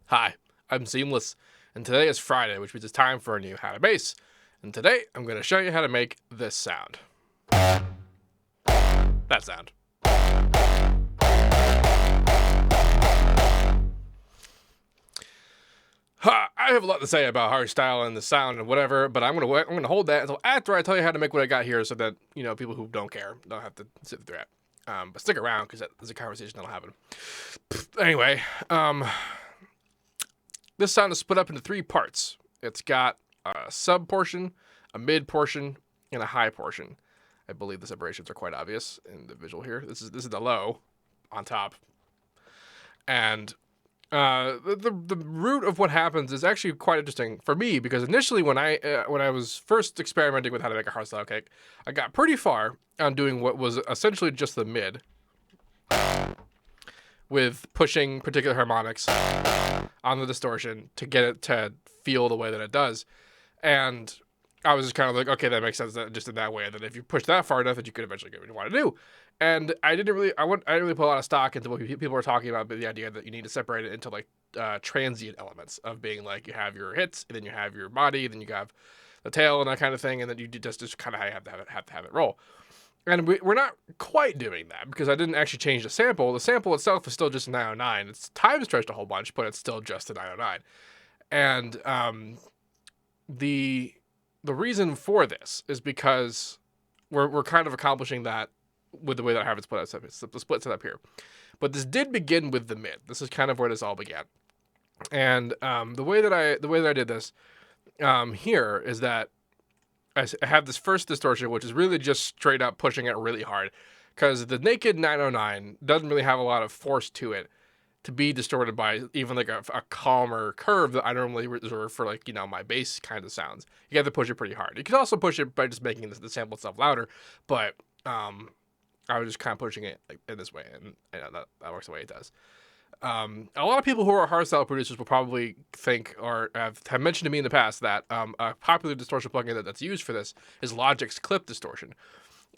Hi, I'm Seamless, and today is Friday, which means it's time for a new How to Bass. And today, I'm going to show you how to make this sound. That sound. I have a lot to say about hardstyle and the sound and whatever, but I'm gonna hold that until after I tell you how to make what I got here, so that people who don't care don't have to sit through it. But stick around because there's a conversation that'll happen. Anyway, this sound is split up into three parts. It's got a sub portion, a mid portion, and a high portion. I believe the separations are quite obvious in the visual here. This is the low on top, and the root of what happens is actually quite interesting for me, because initially when I was first experimenting with how to make a hardstyle kick, I got pretty far on doing what was essentially just the mid, with pushing particular harmonics on the distortion to get it to feel the way that it does. And I was just kind of like, okay, that makes sense, that just in that way, that if you push that far enough, that you could eventually get what you want to do. And I didn't really put a lot of stock into what people were talking about, but the idea that you need to separate it into like transient elements of being like, you have your hits, and then you have your body, then you have the tail and that kind of thing, and then you just kind of have to have it roll. And we're not quite doing that, because I didn't actually change the sample. The sample itself is still just a 909. It's time stretched a whole bunch, but it's still just a 909. And the reason for this is because we're kind of accomplishing that with the way that I have it split up. It's the split set up here. But this did begin with the mid. This is kind of where this all began. And the way that I did this here is that I have this first distortion, which is really just straight up pushing it really hard, because the naked 909 doesn't really have a lot of force to it to be distorted by even like a calmer curve that I normally reserve for, like, my bass kind of sounds. You have to push it pretty hard. You can also push it by just making the sample itself louder, but I was just kind of pushing it like in this way, and I know that works the way it does. A lot of people who are hardstyle producers will probably think, or have mentioned to me in the past, that a popular distortion plugin that's used for this is Logic's clip distortion,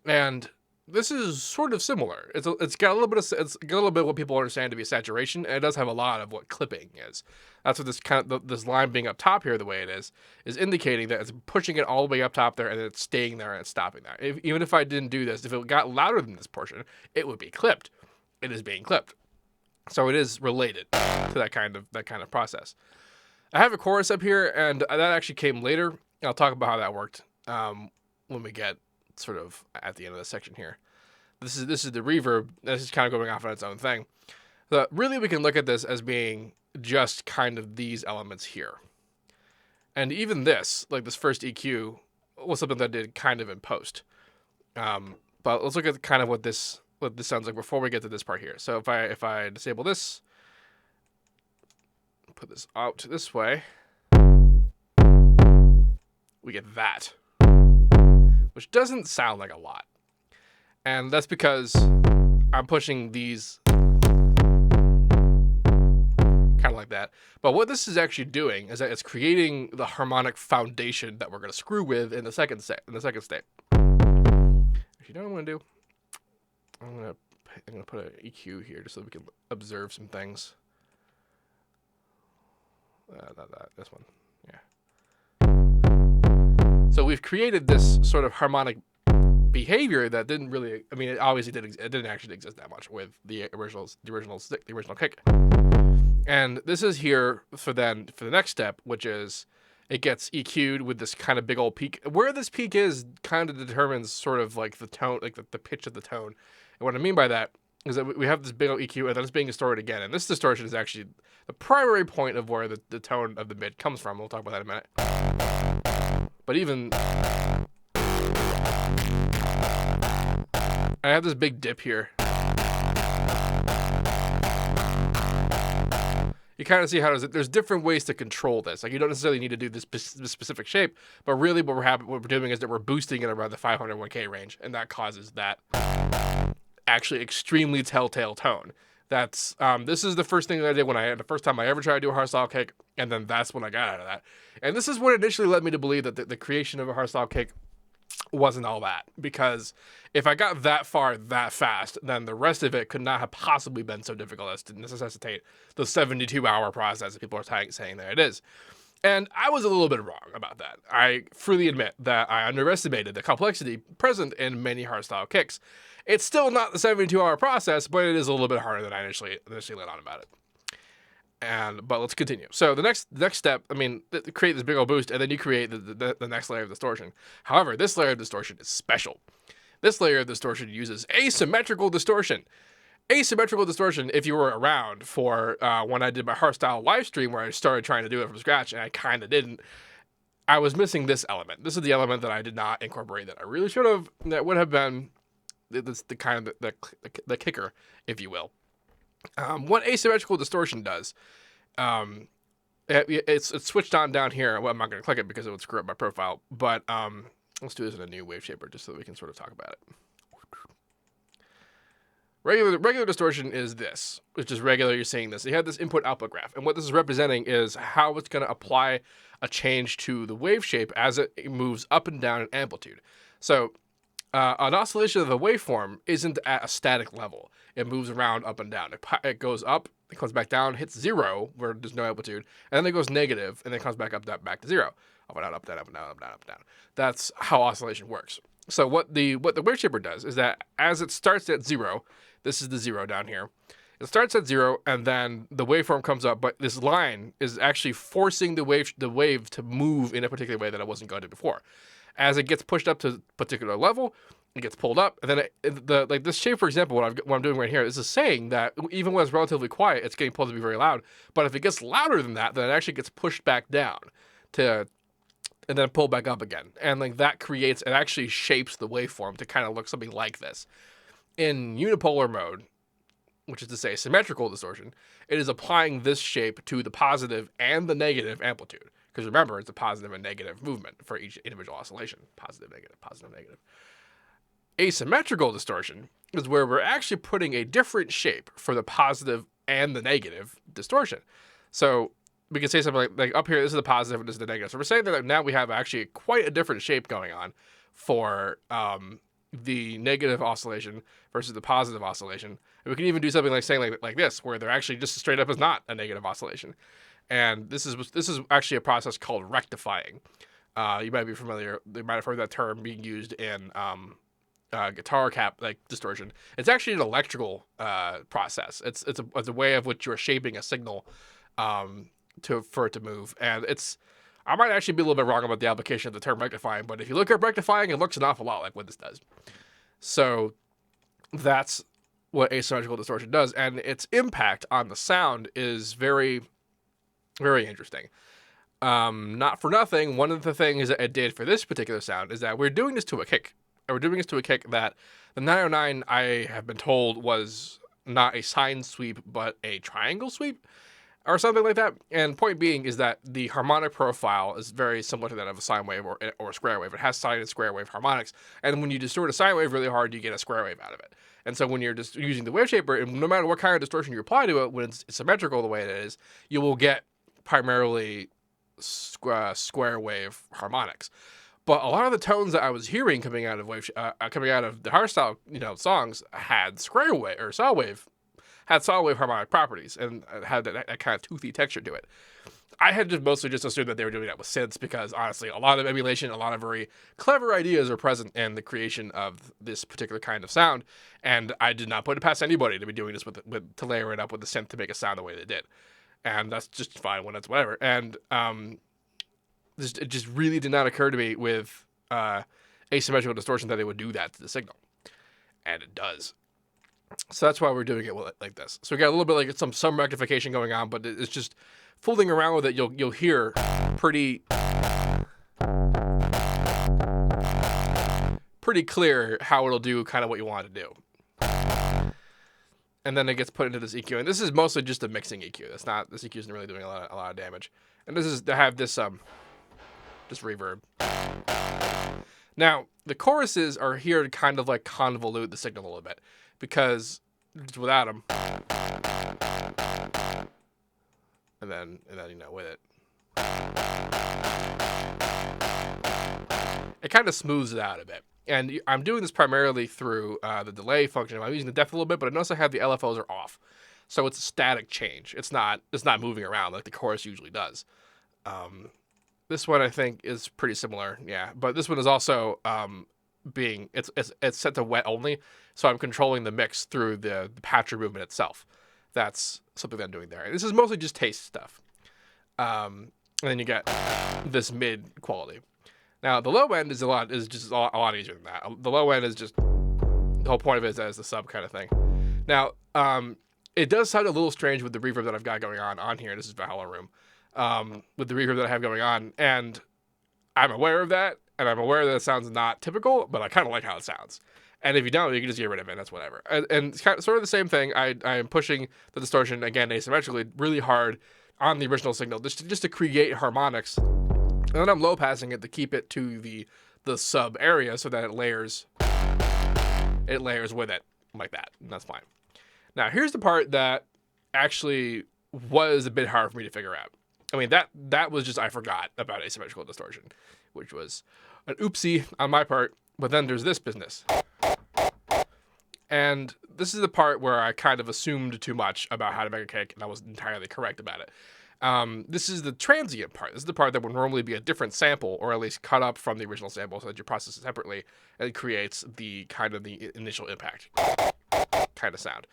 and this is sort of similar. It's got a little bit of what people understand to be saturation, and it does have a lot of what clipping is. That's what this this line being up top here, the way it is indicating that it's pushing it all the way up top there, and then it's staying there and it's stopping there. Even if I didn't do this, if it got louder than this portion, it would be clipped. It is being clipped. So it is related to that kind of process. I have a chorus up here, and that actually came later. I'll talk about how that worked when we get sort of at the end of this section here. This is the reverb. This is kind of going off on its own thing. But really, we can look at this as being just kind of these elements here. And even this, like this first EQ, was something that I did kind of in post. But let's look at kind of what this sounds like before we get to this part here. So if I disable this, put this out this way, we get that, which doesn't sound like a lot. And that's because I'm pushing these kind of like that. But what this is actually doing is that it's creating the harmonic foundation that we're going to screw with in the second state. Actually, you know what I'm going to do? I'm gonna put an EQ here just so we can observe some things. Not that. This one. Yeah. So we've created this sort of harmonic behavior that didn't really. I mean, it obviously didn't actually exist that much with the original kick. And this is here for the next step, which is it gets EQ'd with this kind of big old peak. Where this peak is kind of determines sort of like the tone, like the pitch of the tone. And what I mean by that is that we have this big old EQ, and then it's being distorted again. And this distortion is actually the primary point of where the tone of the mid comes from. We'll talk about that in a minute. But even I have this big dip here. You kind of see how there's different ways to control this. Like, you don't necessarily need to do this specific shape, but really what we're doing is that we're boosting it around the 501K range, and that causes that actually extremely telltale tone. That's this is the first thing that I did the first time I ever tried to do a hardstyle kick, and then that's when I got out of that. And this is what initially led me to believe that the creation of a hardstyle kick wasn't all that, because if I got that far that fast, then the rest of it could not have possibly been so difficult as to necessitate the 72-hour process that people are saying that it is. And I was a little bit wrong about that. I freely admit that I underestimated the complexity present in many hardstyle kicks. It's still not the 72-hour process, but it is a little bit harder than I initially let on about it. But let's continue. So the next step, I mean, create this big old boost, and then you create the next layer of distortion. However, this layer of distortion is special. This layer of distortion uses asymmetrical distortion. Asymmetrical distortion, if you were around for when I did my Hardstyle live stream where I started trying to do it from scratch, and I kind of didn't, I was missing this element. This is the element that I did not incorporate that I really should have. That would have been the kind of the kicker, if you will. What asymmetrical distortion does, it's switched on down here. Well, I'm not going to click it because it would screw up my profile, but let's do this in a new wave shaper just so that we can sort of talk about it. Regular distortion is this, which is regular. You're seeing this. You have this input-output graph, and what this is representing is how it's going to apply a change to the wave shape as it moves up and down in amplitude. So an oscillation of the waveform isn't at a static level. It moves around up and down. It goes up, it comes back down, hits 0 where there's no amplitude, and then it goes negative, and then comes back up back to 0. Up and down, up and down, up and down, up and down, up and down. That's how oscillation works. So what the wave shaper does is that as it starts at 0, this is the 0 down here. It starts at 0, and then the waveform comes up, but this line is actually forcing the wave to move in a particular way that it wasn't going to before. As it gets pushed up to a particular level, it gets pulled up, and then like this shape, for example, what I'm doing right here, this is saying that even when it's relatively quiet, it's getting pulled to be very loud. But if it gets louder than that, then it actually gets pushed back down and then pulled back up again. And like that creates, it actually shapes the waveform to kind of look something like this. In unipolar mode, which is to say symmetrical distortion, it is applying this shape to the positive and the negative amplitude. Because remember, it's a positive and negative movement for each individual oscillation. Positive, negative, positive, negative. Asymmetrical distortion is where we're actually putting a different shape for the positive and the negative distortion. So we can say something like up here, this is the positive and this is the negative. So we're saying that now we have actually quite a different shape going on for the negative oscillation versus the positive oscillation. And we can even do something like saying like this, where they're actually just straight up is not a negative oscillation. And this is actually a process called rectifying. You might be familiar. You might have heard that term being used in guitar cap like distortion. It's actually an electrical process. It's a way of which you're shaping a signal for it to move. And I might actually be a little bit wrong about the application of the term rectifying, but if you look up rectifying, it looks an awful lot like what this does. So that's what asymmetrical distortion does, and its impact on the sound is very, very interesting. Not for nothing, one of the things that it did for this particular sound is that we're doing this to a kick. And we're doing this to a kick that the 909, I have been told, was not a sine sweep, but a triangle sweep, or something like that. And point being is that the harmonic profile is very similar to that of a sine wave or a square wave. It has sine and square wave harmonics. And when you distort a sine wave really hard, you get a square wave out of it. And so when you're just using the wave shaper, and no matter what kind of distortion you apply to it, when it's symmetrical the way it is, you will get primarily square wave harmonics. But a lot of the tones that I was hearing coming out of the hardstyle, songs had square wave or saw wave harmonic properties and had that kind of toothy texture to it. I had just mostly assumed that they were doing that with synths because honestly, a lot of emulation, a lot of very clever ideas are present in the creation of this particular kind of sound, and I did not put it past anybody to be doing this to layer it up with the synth to make it sound the way they did, and that's just fine when it's whatever. And it just really did not occur to me with asymmetrical distortion that they would do that to the signal. And it does. So that's why we're doing it like this. So we got a little bit like some rectification going on, but it's just fooling around with it. You'll hear pretty clear how it'll do kind of what you want it to do. And then it gets put into this EQ. And this is mostly just a mixing EQ. This EQ isn't really doing a lot of damage. And this is to have this reverb. Now, the choruses are here to kind of like convolute the signal a little bit because just without them, and then with it, it kind of smooths it out a bit. And I'm doing this primarily through the delay function. I'm using the depth a little bit, but I notice I have the LFOs are off. So it's a static change. It's not moving around like the chorus usually does. This one I think is pretty similar, yeah. But this one is also it's set to wet only, so I'm controlling the mix through the patcher movement itself. That's something that I'm doing there. And this is mostly just taste stuff. And then you get this mid quality. Now the low end is just a lot easier than that. The low end is just the whole point of it is as the sub kind of thing. Now it does sound a little strange with the reverb that I've got going on here. This is Valhalla Room. With the reverb that I have going on, and I'm aware of that, and I'm aware that it sounds not typical, but I kind of like how it sounds. And if you don't, you can just get rid of it. That's whatever. And it's kind of, sort of the same thing. I am pushing the distortion again asymmetrically really hard on the original signal just to create harmonics, and then I'm low passing it to keep it to the sub area so that it layers with it like that. And that's fine. Now here's the part that actually was a bit hard for me to figure out. I mean, that was just, I forgot about asymmetrical distortion, which was an oopsie on my part. But then there's this business. And this is the part where I kind of assumed too much about how to make a cake, and I was entirely correct about it. This is the transient part. This is the part that would normally be a different sample, or at least cut up from the original sample so that you process it separately, and it creates the kind of the initial impact kind of sound.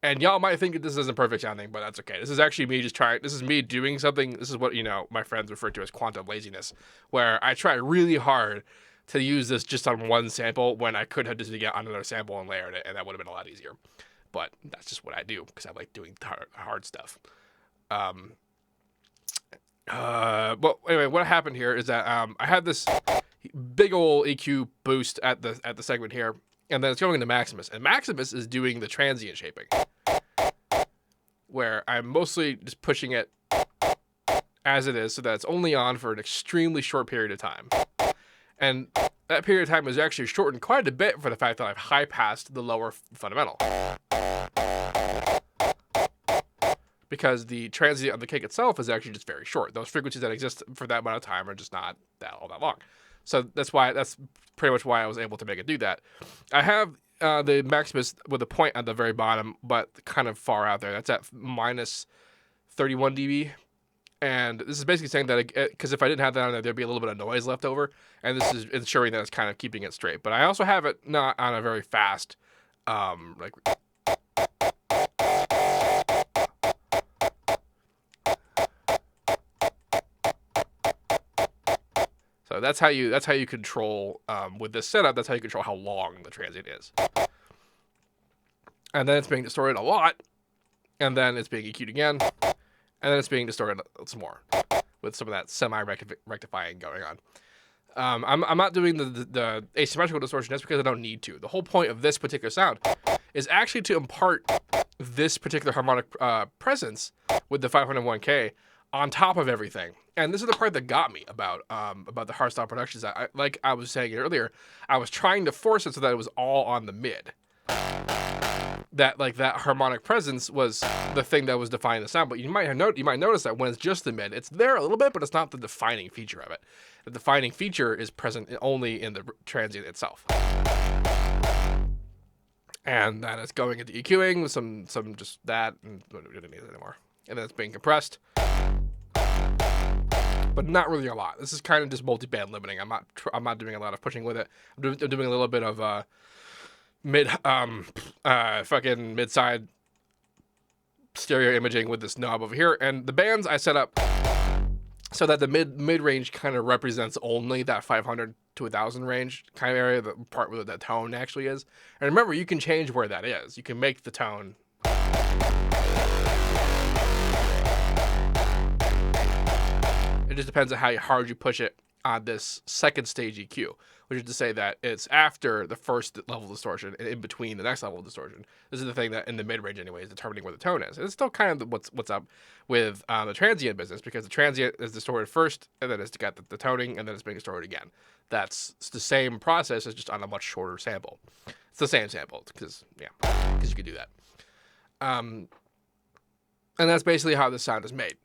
And y'all might think that this isn't perfect sounding, but that's okay. This is actually me this is me doing something. This is what, my friends refer to as quantum laziness, where I try really hard to use this just on one sample when I could have just got on another sample and layered it, and that would have been a lot easier. But that's just what I do, because I like doing hard stuff. Well, anyway, what happened here is that I had this big old EQ boost at the segment here, and then it's going into Maximus, and Maximus is doing the transient shaping, where I'm mostly just pushing it as it is so that it's only on for an extremely short period of time. And that period of time is actually shortened quite a bit for the fact that I've high-passed the lower fundamental. Because the transient of the cake itself is actually just very short. Those frequencies that exist for that amount of time are just not all that long. So that's pretty much why I was able to make it do that. I have the Maximus with a point at the very bottom, but kind of far out there. That's at minus 31 dB. And this is basically saying that, because if I didn't have that on there, there'd be a little bit of noise left over. And this is ensuring that it's kind of keeping it straight. But I also have it not on a very fast, So that's how you control, with this setup, that's how you control how long the transient is. And then it's being distorted a lot, and then it's being EQ'd again, and then it's being distorted some more with some of that semi-rectifying going on. I'm not doing the asymmetrical distortion just because I don't need to. The whole point of this particular sound is actually to impart this particular harmonic presence with the 501K on top of everything. And this is the part that got me about the Hardstyle productions. Like I was saying earlier, I was trying to force it so that it was all on the mid. That harmonic presence was the thing that was defining the sound. But you might notice that when it's just the mid, it's there a little bit, but it's not the defining feature of it. The defining feature is present only in the transient itself. And then it's going into EQing with some just that, and we don't need it anymore. And then it's being compressed, but not really a lot. This is kind of just multi-band limiting. I'm not doing a lot of pushing with it. I'm doing a little bit of mid-side stereo imaging with this knob over here. And the bands I set up so that the mid-range kind of represents only that 500 to 1,000 range kind of area, the part where that tone actually is. And remember, you can change where that is. You can make the tone. It just depends on how hard you push it on this second stage EQ, which is to say that it's after the first level of distortion and in between the next level of distortion. This is the thing that in the mid-range anyway is determining where the tone is. And it's still kind of what's up with the transient business, because the transient is distorted first, and then it's got the toning, and then it's being distorted again. That's the same process, it's just on a much shorter sample. It's the same sample, because you could do that. And that's basically how this sound is made.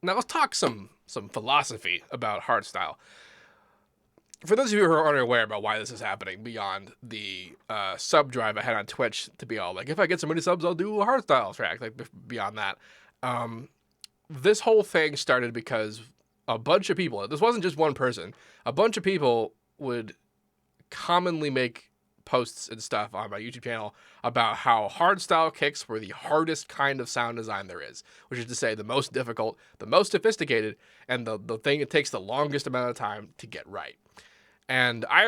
Now let's talk some philosophy about Hardstyle. for those of you who are unaware about why this is happening, beyond the sub drive I had on Twitch to be all like, if I get so many subs, I'll do a hardstyle track. Like beyond that, this whole thing started because a bunch of people. This wasn't just one person. A bunch of people would commonly make posts and stuff on my YouTube channel about how hardstyle kicks were the hardest kind of sound design there is, which is to say the most difficult, the most sophisticated, and the thing it takes the longest amount of time to get right. And I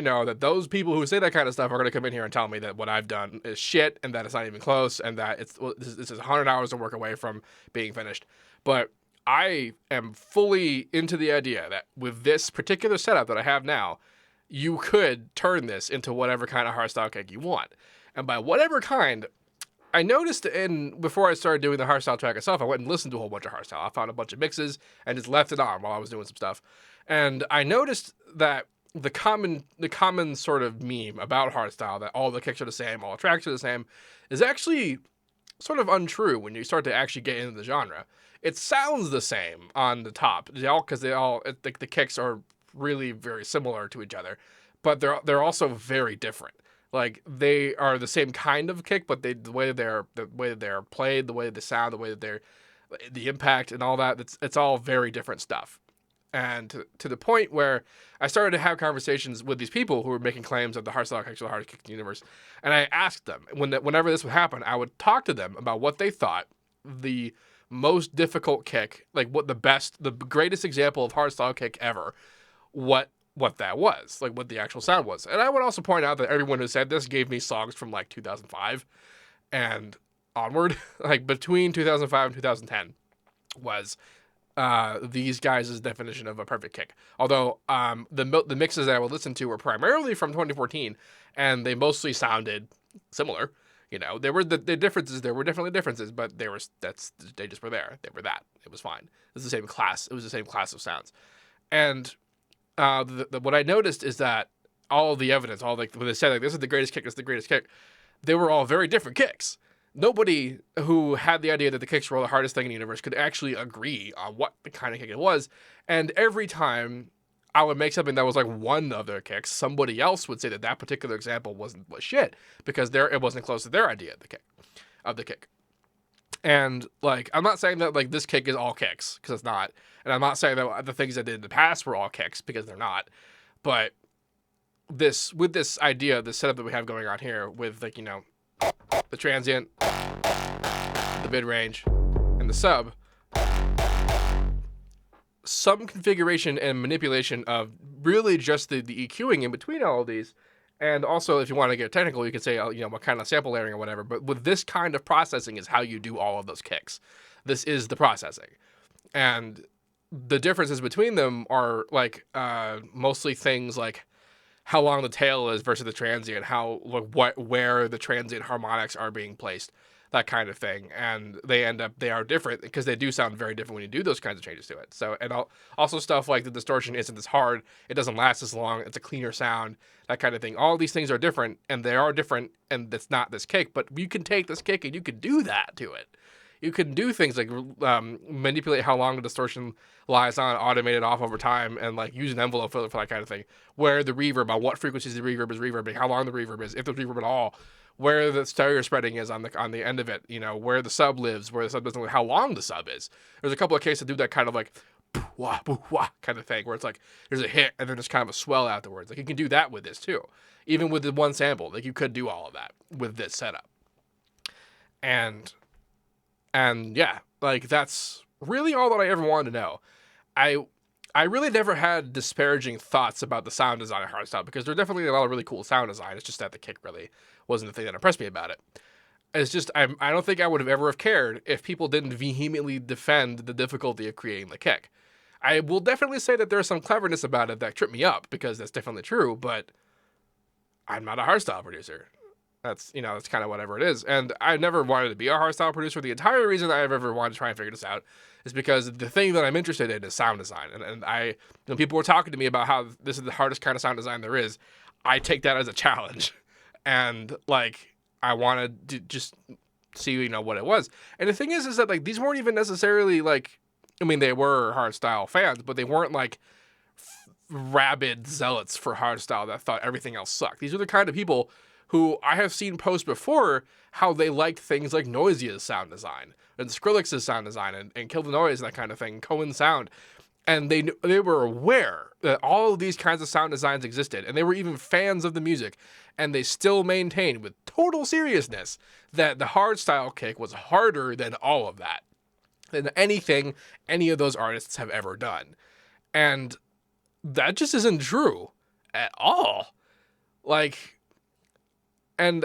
know that those people who say that kind of stuff are going to come in here and tell me that what I've done is shit and that it's not even close and that this is 100 hours of work away from being finished. But I am fully into the idea that with this particular setup that I have now, you could turn this into whatever kind of hardstyle kick you want. And by whatever kind, I noticed before I started doing the hardstyle track itself, I went and listened to a whole bunch of hardstyle. I found a bunch of mixes and just left it on while I was doing some stuff. And I noticed that the common sort of meme about hardstyle, that all the kicks are the same, all the tracks are the same, is actually sort of untrue when you start to actually get into the genre. It sounds the same on the top, because the kicks are really very similar to each other, but they're also very different. Like they are the same kind of kick, but the way that they're played, the way they sound, the way that the impact and all that, it's all very different stuff. And to the point where I started to have conversations with these people who were making claims that the hardstyle kicks are the hardest kick in the universe, and I asked them whenever this would happen, I would talk to them about what they thought the most difficult kick, like the greatest example of hardstyle kick ever, what that was, like what the actual sound was. And I would also point out that everyone who said this gave me songs from like 2005 and onward, like between 2005 and 2010 was these guys' definition of a perfect kick. Although the mixes that I would listen to were primarily from 2014, and they mostly sounded similar. You know, there were the differences. There were definitely differences, but they just were there. They were that. It was fine. It was the same class. It was the same class of sounds. And what I noticed is that all the evidence, when they said like this is the greatest kick, this is the greatest kick, they were all very different kicks. Nobody who had the idea that the kicks were the hardest thing in the universe could actually agree on what the kind of kick it was. And every time I would make something that was like one of their kicks, somebody else would say that particular example was shit because it wasn't close to their idea of the kick. And like, I'm not saying that like this kick is all kicks, because it's not. And I'm not saying that the things I did in the past were all kicks, because they're not. But with this idea, the setup that we have going on here with like, you know, the transient, the mid-range, and the sub, some configuration and manipulation of really just the EQing in between all of these. And also, if you want to get technical, you could say, you know, what kind of sample layering or whatever. But with this kind of processing is how you do all of those kicks. This is the processing. And the differences between them are like mostly things like how long the tail is versus the transient, where the transient harmonics are being placed, that kind of thing. And they are different because they do sound very different when you do those kinds of changes to it. So, and also stuff like the distortion isn't as hard, it doesn't last as long, it's a cleaner sound, that kind of thing. All these things are different, and they are different, and it's not this kick, but you can take this kick and you can do that to it. You can do things like manipulate how long the distortion lies on, automate it off over time, and like use an envelope filter for that kind of thing. Where the reverb, on what frequencies the reverb is reverbing, how long the reverb is, if there's reverb at all, where the stereo spreading is on the end of it, you know, where the sub lives, where the sub doesn't live, how long the sub is. There's a couple of cases that do that kind of like wah, wah, kind of thing, where it's like there's a hit and then there's kind of a swell afterwards. Like you can do that with this too, even with the one sample. Like you could do all of that with this setup. And yeah, like that's really all that I ever wanted to know. I really never had disparaging thoughts about the sound design of Hardstyle, because there's definitely a lot of really cool sound design. It's just that the kick really wasn't the thing that impressed me about it. It's just, I don't think I would have ever cared if people didn't vehemently defend the difficulty of creating the kick. I will definitely say that there's some cleverness about it that tripped me up, because that's definitely true, but I'm not a hardstyle producer. That's kind of whatever it is. And I never wanted to be a hardstyle producer. The entire reason I've ever wanted to try and figure this out is because the thing that I'm interested in is sound design. And when people were talking to me about how this is the hardest kind of sound design there is, I take that as a challenge. And like, I wanted to just see, what it was. And the thing is that like, these weren't even necessarily like, I mean, they were hardstyle fans, but they weren't like rabid zealots for hardstyle that thought everything else sucked. These are the kind of people who I have seen post before how they liked things like Noisea's sound design and Skrillex's sound design and Kill the Noise and that kind of thing, Cohen's sound. And they were aware that all of these kinds of sound designs existed, and they were even fans of the music, and they still maintained with total seriousness that the hardstyle kick was harder than all of that, than anything any of those artists have ever done. And that just isn't true at all. Like, and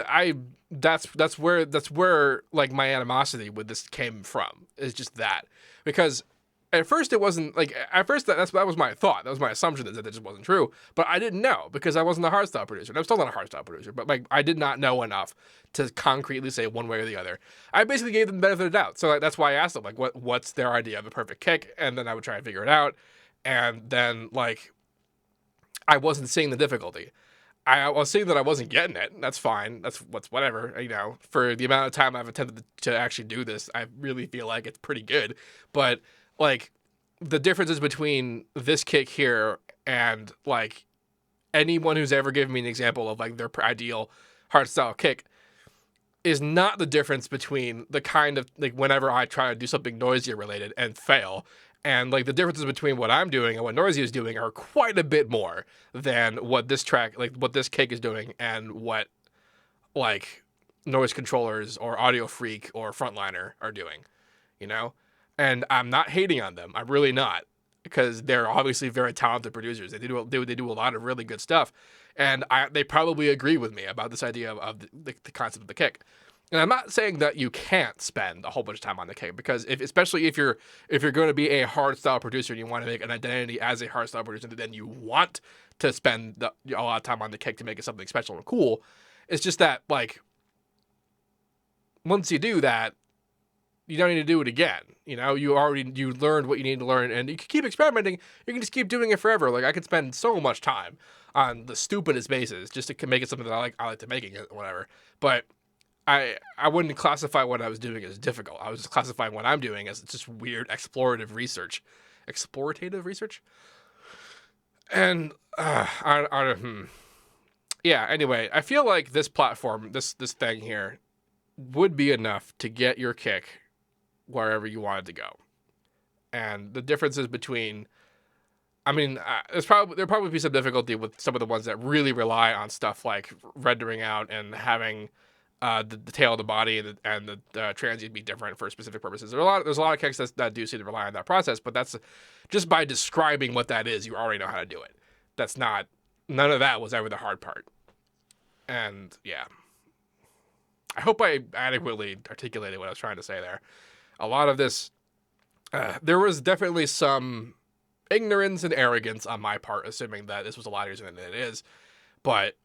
that's where like my animosity with this came from, is just that. Because at first it wasn't like, at first that was my thought. That was my assumption, that just wasn't true. But I didn't know, because I wasn't a hardstyle producer. And I'm still not a hardstyle producer, but like I did not know enough to concretely say one way or the other. I basically gave them the benefit of the doubt. So like, that's why I asked them, like, what's their idea of the perfect kick? And then I would try and figure it out. And then like, I wasn't seeing the difficulty. I was seeing that I wasn't getting it. That's fine. That's whatever. You know, for the amount of time I've attempted to actually do this, I really feel like it's pretty good. But like, the differences between this kick here and like anyone who's ever given me an example of like their ideal hardstyle kick is not the difference between the kind of like whenever I try to do something Noisia related and fail. And like the differences between what I'm doing and what Noisia is doing are quite a bit more than what this track, like what this kick is doing, and what like Noise Controllers or Audio Freak or Frontliner are doing, you know? And I'm not hating on them. I'm really not, because they're obviously very talented producers. They do a lot of really good stuff, and they probably agree with me about this idea of the concept of the kick. And I'm not saying that you can't spend a whole bunch of time on the kick, because especially if you're going to be a hardstyle producer and you want to make an identity as a hardstyle producer, then you want to spend a lot of time on the kick to make it something special and cool. It's just that like once you do that, you don't need to do it again. You know, you learned what you need to learn, and you can keep experimenting. You can just keep doing it forever. Like I could spend so much time on the stupidest bases just to make it something that I like to making it, whatever. But I wouldn't classify what I was doing as difficult. I was just classifying what I'm doing as just weird explorative research. And yeah. Anyway, I feel like this platform, this thing here, would be enough to get your kick wherever you wanted to go. And the differences between, I mean, there'll probably be some difficulty with some of the ones that really rely on stuff like rendering out and having the tail of the body and the transient be different for specific purposes. There's a lot of kicks that do seem to rely on that process, but that's just by describing what that is, you already know how to do it. None of that was ever the hard part. And yeah, I hope I adequately articulated what I was trying to say there. A lot of this, there was definitely some ignorance and arrogance on my part, assuming that this was a lot easier than it is. But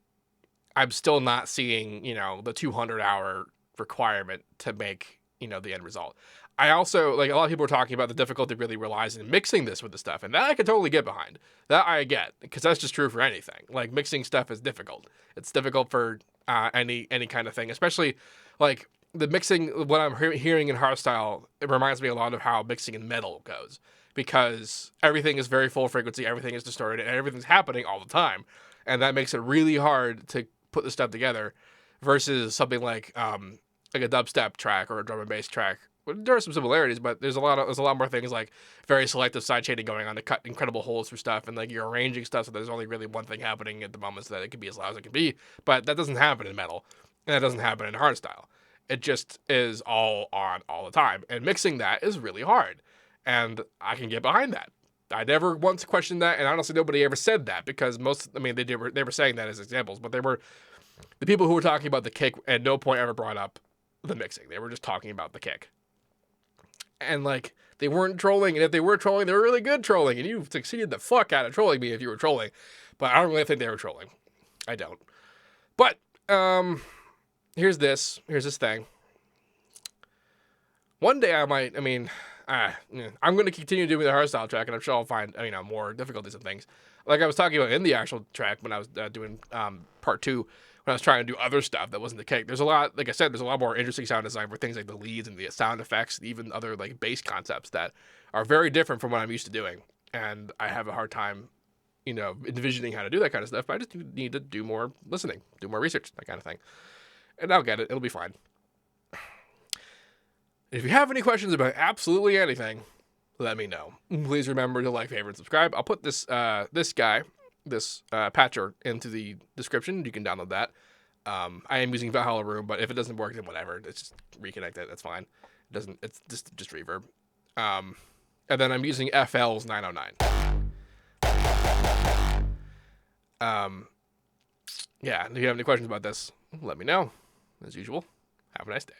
I'm still not seeing, you know, the 200-hour requirement to make, you know, the end result. I also, like, a lot of people are talking about the difficulty really relies in mixing this with the stuff, and that I can totally get behind. That I get, because that's just true for anything. Like, mixing stuff is difficult. It's difficult for any kind of thing, especially, like, the mixing, what I'm hearing in hardstyle, it reminds me a lot of how mixing in metal goes, because everything is very full frequency, everything is distorted, and everything's happening all the time, and that makes it really hard to put this stuff together, versus something like a dubstep track or a drum and bass track. There are some similarities, but there's a lot more things like very selective sidechaining going on to cut incredible holes through stuff, and like you're arranging stuff so there's only really one thing happening at the moment, so that it can be as loud as it can be. But that doesn't happen in metal, and that doesn't happen in hardstyle. It just is all on all the time, and mixing that is really hard, and I can get behind that. I never once questioned that, and honestly, nobody ever said that, because they were saying that as examples, but they were the people who were talking about the kick at no point ever brought up the mixing. They were just talking about the kick. And like, they weren't trolling, and if they were trolling, they were really good trolling, and you succeeded the fuck out of trolling me if you were trolling. But I don't really think they were trolling. I don't. But here's this thing. One day I'm going to continue doing the hardstyle track, and I'm sure I'll find, more difficulties and things. Like I was talking about in the actual track when I was doing part 2, when I was trying to do other stuff that wasn't the kick. There's a lot, like I said, there's a lot more interesting sound design for things like the leads and the sound effects, and even other like bass concepts that are very different from what I'm used to doing. And I have a hard time you know, envisioning how to do that kind of stuff. But I just need to do more listening, do more research, that kind of thing. And I'll get it. It'll be fine. If you have any questions about absolutely anything, let me know. Please remember to like, favorite, subscribe. I'll put this patcher into the description. You can download that. I am using Valhalla Room, but if it doesn't work, then whatever. It's just reconnect it. That's fine. It doesn't. It's just Reverb. And then I'm using FL's 909. Yeah. If you have any questions about this, let me know. As usual, have a nice day.